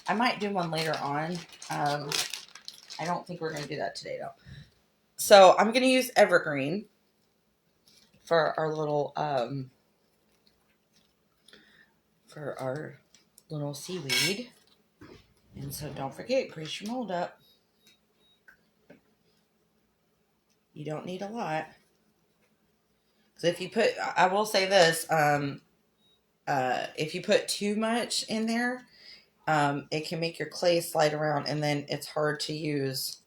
I might do one later on. I don't think we're going to do that today though. So I'm going to use evergreen for our little seaweed. And so don't forget, grease your mold up. You don't need a lot. So if you put, I will say this, if you put too much in there, it can make your clay slide around, and then it's hard to use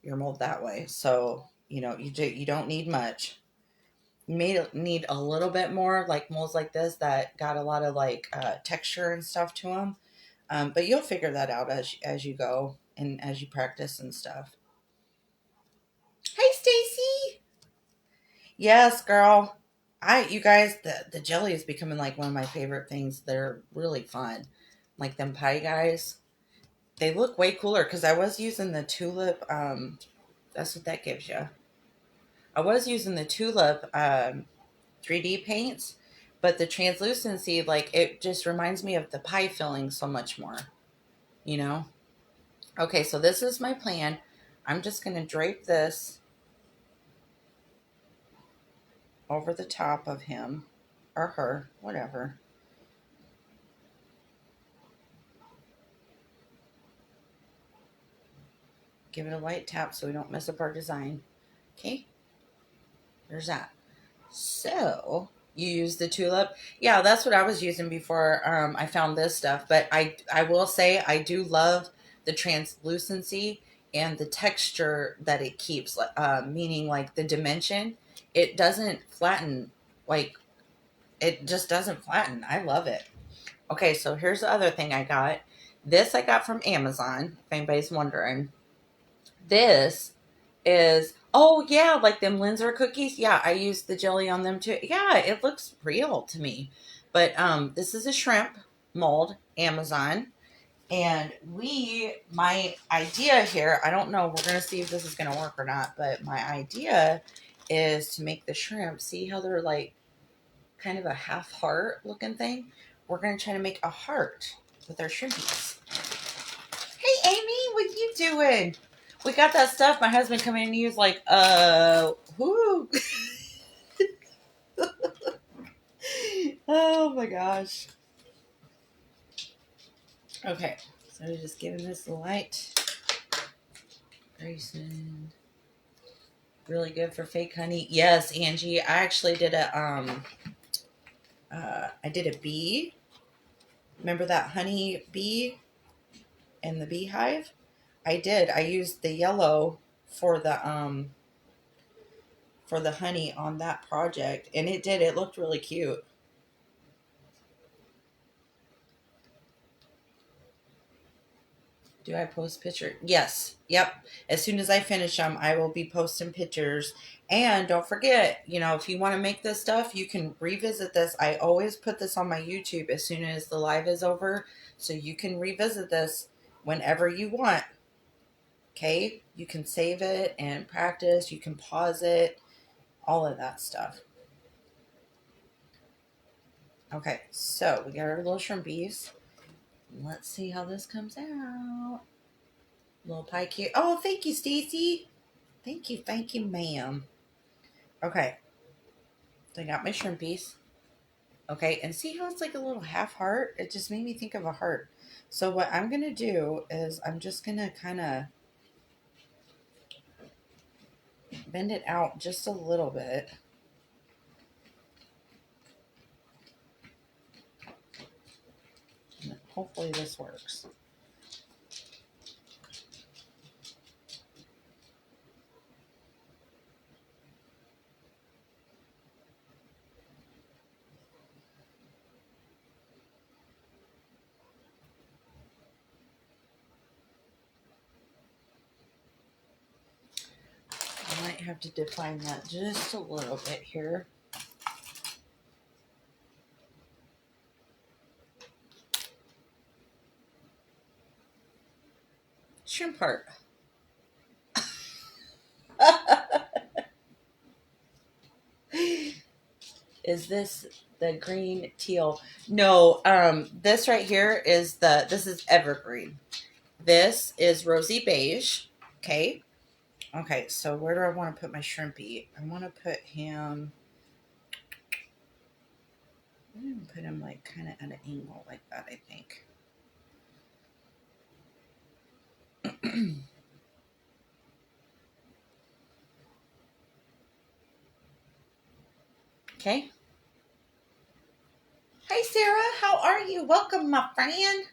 your mold that way. So you don't need much. You may need a little bit more, like molds like this that got a lot of like texture and stuff to them. But you'll figure that out as you go and as you practice and stuff. Hey, Stacy. Yes, girl. You guys, the jelly is becoming like one of my favorite things. They're really fun. Like them pie guys. They look way cooler because I was using the tulip. That's what that gives you. I was using the tulip 3D paints, but the translucency, like it just reminds me of the pie filling so much more. You know. Okay, so this is my plan. I'm just gonna drape this over the top of him or her, whatever. Give it a light tap so we don't mess up our design. Okay, there's that. So you use the tulip. Yeah, that's what I was using before I found this stuff. But I will say I do love the translucency and the texture that it keeps, meaning like the dimension. It doesn't flatten, like it just doesn't flatten. I love it. Okay, so here's the other thing I got. This I got from Amazon, if anybody's wondering. This is, oh yeah, like them Linzer cookies. Yeah, I used the jelly on them too. Yeah, it looks real to me. But this is a shrimp mold, Amazon. And my idea here, I don't know, we're gonna see if this is gonna work or not, but my idea is to make the shrimp, see how they're like kind of a half heart looking thing? We're gonna try to make a heart with our shrimpies. Hey Amy, what you doing? We got that stuff. My husband come in and he was like, who? Oh my gosh. Okay, so we're just giving this a light. Grayson. Really good for fake honey. Yes, Angie. I actually did I did a bee. Remember that honey bee in the beehive? I did. I used the yellow for the honey on that project, and it looked really cute. Do I post picture? Yes. Yep. As soon as I finish them, I will be posting pictures. And don't forget, if you want to make this stuff, you can revisit this. I always put this on my YouTube as soon as the live is over, so you can revisit this whenever you want. Okay? You can save it and practice. You can pause it, all of that stuff. Okay, so we got our little shrimpies. Let's see how this comes out. Little pie cute. Oh, thank you, Stacy. Thank you, ma'am. Okay, so I got my shrimpies. Okay, and see how it's like a little half heart? It just made me think of a heart. So what I'm gonna do is I'm just gonna kind of bend it out just a little bit. And hopefully this works. I might have to define that just a little bit here. Shrimp heart. Is this the green teal? No, this right here is this is evergreen. This is rosy beige. Okay. Okay, so where do I want to put my shrimpy? I want to put him. I'm going to put him like kind of at an angle like that, I think. Okay. Hey Sarah, how are you? Welcome, my friend.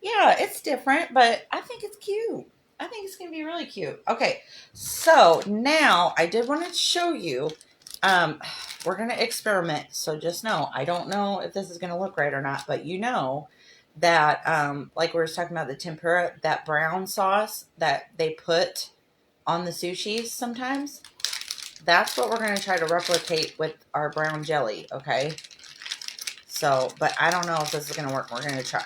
Yeah, it's different, but I think it's cute. I think it's going to be really cute. Okay, so now I did want to show you. Um, we're going to experiment. So just know, I don't know if this is going to look right or not, but that, like we were talking about the tempura, that brown sauce that they put on the sushis sometimes, that's what we're going to try to replicate with our brown jelly. Okay. So, but I don't know if this is going to work. We're going to try.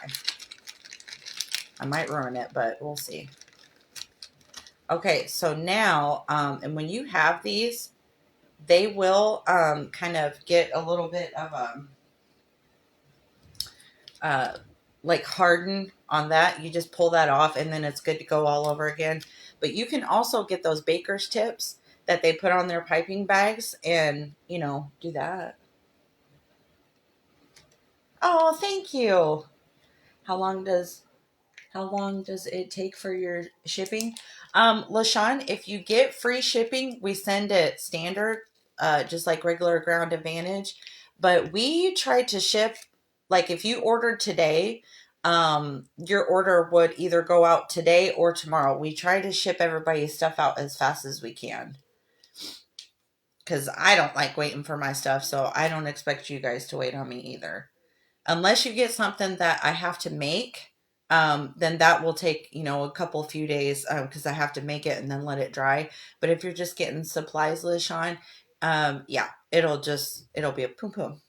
I might ruin it, but we'll see. Okay, so now, and when you have these, they will kind of get a little bit of like harden on that. You just pull that off, and then it's good to go all over again. But you can also get those baker's tips that they put on their piping bags, and do that. Oh, thank you. How long does How long does it take for your shipping? LaShawn, if you get free shipping, we send it standard, just like regular Ground Advantage. But we try to ship, like if you ordered today, your order would either go out today or tomorrow. We try to ship everybody's stuff out as fast as we can. Because I don't like waiting for my stuff, so I don't expect you guys to wait on me either. Unless you get something that I have to make, then that will take, a couple few days, because I have to make it and then let it dry. But if you're just getting supplies, LaShawn, yeah, it'll be a poom poom.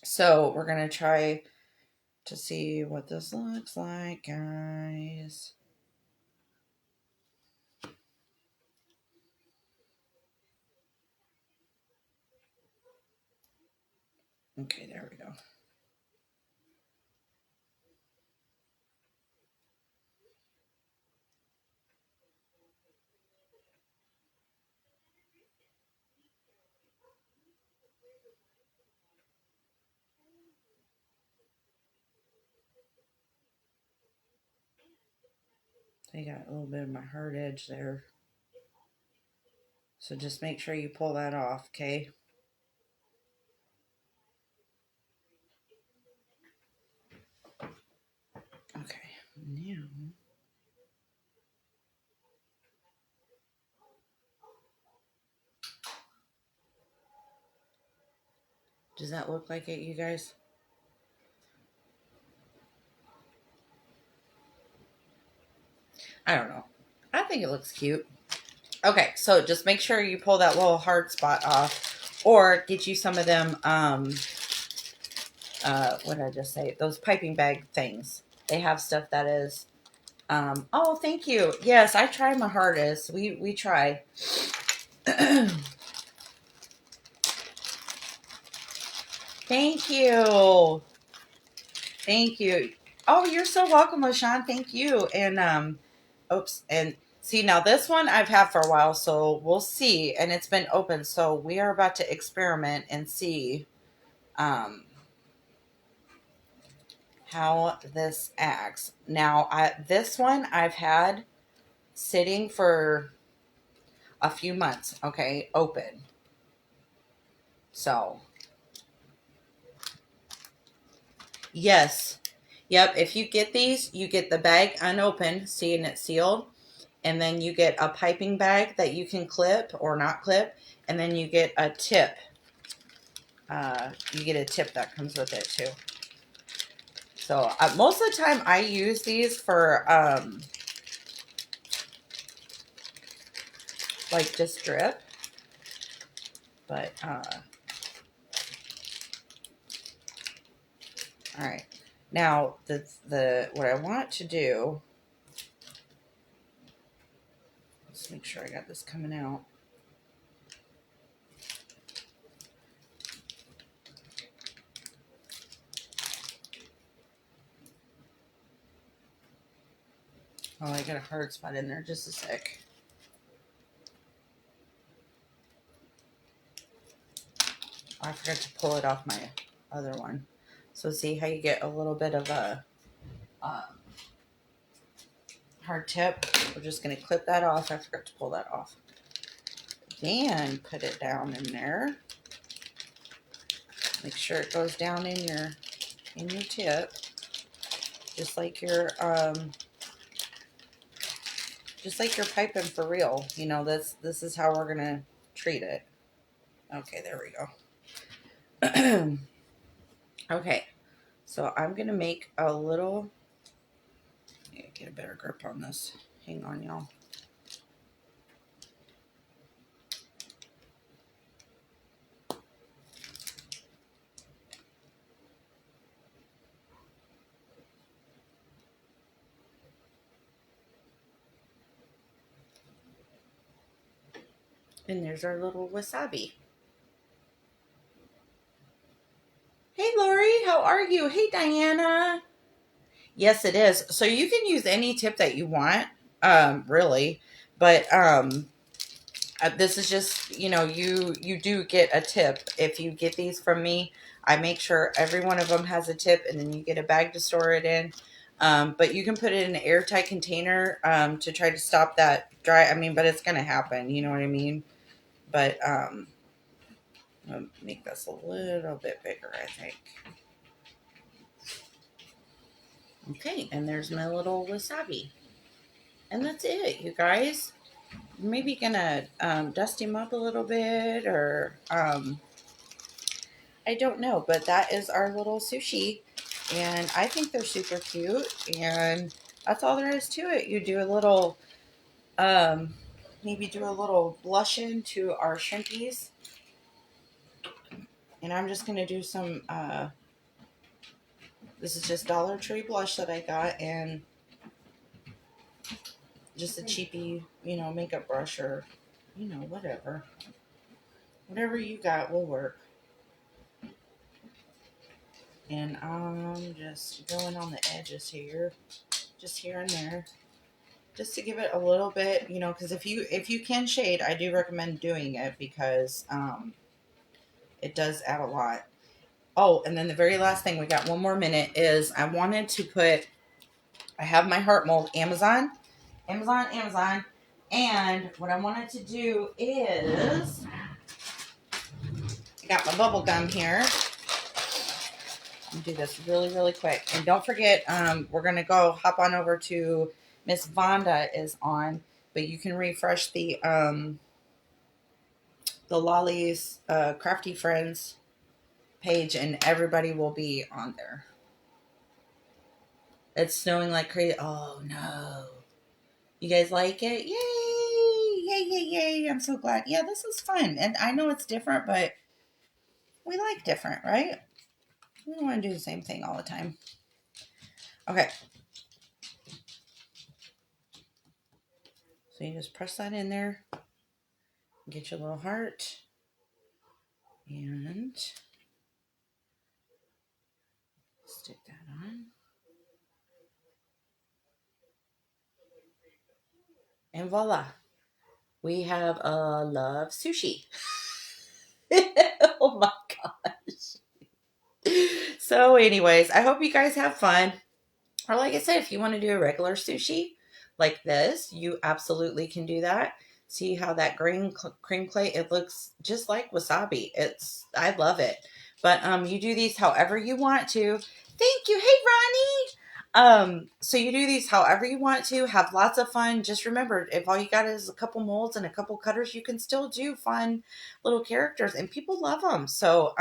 So we're gonna try to see what this looks like, guys. Okay, there we go. They got a little bit of my hard edge there. So just make sure you pull that off, okay? Okay, now. Does that look like it, you guys? I don't know. I think it looks cute. Okay, so just make sure you pull that little hard spot off, or get you some of them, what did I just say? Those piping bag things. They have stuff that is, oh, thank you. Yes, I try my hardest. We try. Thank you. Thank you. Oh, you're so welcome, LaShawn. Thank you. And, oops. And see, now this one I've had for a while, so we'll see. And it's been open, so we are about to experiment and see, um, how this acts. Now, this one I've had sitting for a few months, okay, open. So, yes. Yep, if you get these, you get the bag unopened, seeing it sealed, and then you get a piping bag that you can clip or not clip, and then you get a tip. You get a tip that comes with it too. So, most of the time I use these for, like just drip. But, all right. Now, what I want to do, let's make sure I got this coming out. Oh, I got a hard spot in there. Just a sec. I forgot to pull it off my other one. So see how you get a little bit of a hard tip? We're just going to clip that off. I forgot to pull that off. Then put it down in there. Make sure it goes down in your tip. Just like your piping for real. This is how we're gonna treat it. Okay, there we go. Okay, so I'm gonna make a little, get a better grip on this. Hang on, y'all. And there's our little wasabi. Hey, Lori, how are you? Hey, Diana. Yes, it is. So you can use any tip that you want, really. But this is just, you do get a tip. If you get these from me, I make sure every one of them has a tip, and then you get a bag to store it in. But you can put it in an airtight container to try to stop that dry. I mean, but it's going to happen. You know what I mean? But I'll make this a little bit bigger, I think. Okay, and there's my little wasabi. And that's it, you guys. Maybe gonna dust him up a little bit, or I don't know, but that is our little sushi, and I think they're super cute, and that's all there is to it. You do a little, um, maybe do a little blushing to our shrimpies, and I'm just gonna do some. This is just Dollar Tree blush that I got, and just a cheapy, makeup brush, or whatever you got will work. And I'm just going on the edges here, just here and there, just to give it a little bit, because if you can shade, I do recommend doing it, because it does add a lot. Oh, and then the very last thing, we got 1 more minute, is I wanted to put, I have my heart mold, Amazon, and what I wanted to do is, I got my bubble gum here. Do this really, really quick. And don't forget, we're going to go hop on over to Miss Vonda is on, but you can refresh the Lolly's Crafty Friends page, and everybody will be on there. It's snowing like crazy. Oh, no. You guys like it? Yay! Yay, yay, yay. I'm so glad. Yeah, this is fun. And I know it's different, but we like different, right? We don't want to do the same thing all the time. Okay. So you just press that in there. Get your little heart. And stick that on. And voila. We have a love sushi. Oh my gosh. So anyways, I hope you guys have fun. Or like I said, if you want to do a regular sushi like this, you absolutely can do that. See how that green cream clay, it looks just like wasabi. I love it. But you do these however you want to. Thank you. Hey Ronnie. So you do these however you want to, have lots of fun. Just remember, if all you got is a couple molds and a couple cutters, you can still do fun little characters, and people love them. So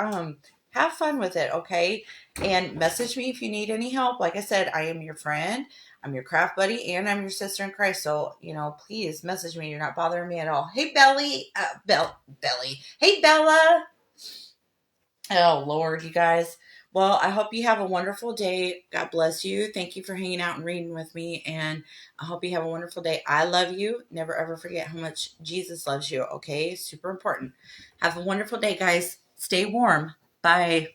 have fun with it, okay? And message me if you need any help. Like I said, I am your friend, I'm your craft buddy, and I'm your sister in Christ. So, please message me. You're not bothering me at all. Hey, Belly. Hey, Bella. Oh, Lord, you guys. Well, I hope you have a wonderful day. God bless you. Thank you for hanging out and reading with me. And I hope you have a wonderful day. I love you. Never, ever forget how much Jesus loves you, okay? Super important. Have a wonderful day, guys. Stay warm. Bye.